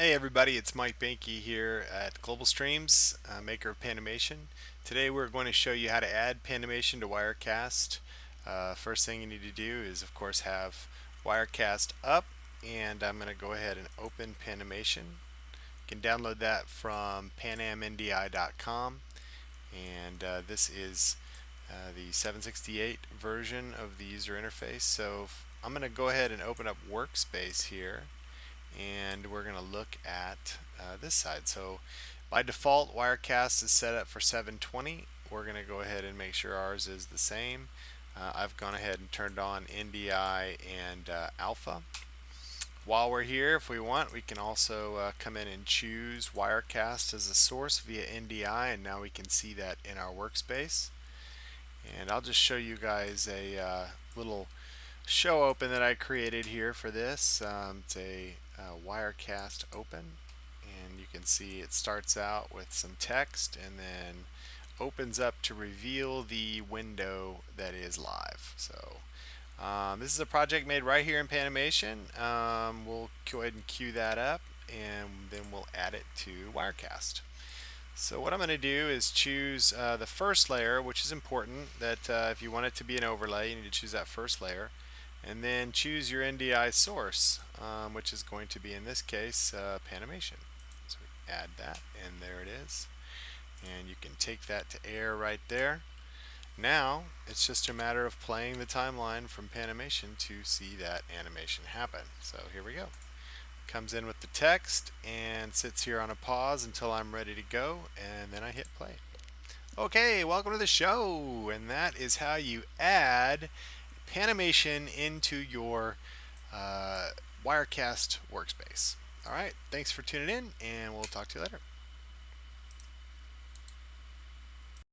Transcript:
Hey everybody, it's Mike Banky here at Global Streams, maker of Panamation. Today we're going to show you how to add Panamation to Wirecast. First thing you need to do is of course have Wirecast up, and I'm going to go ahead and open Panamation. You can download that from panamndi.com, and this is the 768 version of the user interface. So I'm going to go ahead and open up Workspace here, and we're going to look at this side. So by default, Wirecast is set up for 720. We're going to go ahead and make sure ours is the same. I've gone ahead and turned on NDI and Alpha. While we're here, if we want, we can also come in and choose Wirecast as a source via NDI, and now we can see that in our workspace. And I'll just show you guys a little show open that I created here for this. It's a Wirecast open, and you can see it starts out with some text and then opens up to reveal the window that is live. So this is a project made right here in Panamation. We'll go ahead and queue that up, and then we'll add it to Wirecast. So what I'm going to do is choose the first layer, which is important. That if you want it to be an overlay, you need to choose that first layer, and then choose your NDI source, which is going to be, in this case, Panamation. So we add that, and there it is. And you can take that to air right there. Now it's just a matter of playing the timeline from Panamation to see that animation happen. So here we go. Comes in with the text and sits here on a pause until I'm ready to go, and then I hit play. Okay, welcome to the show, and that is how you add Panamation into your Wirecast workspace. All right, thanks for tuning in, and we'll talk to you later.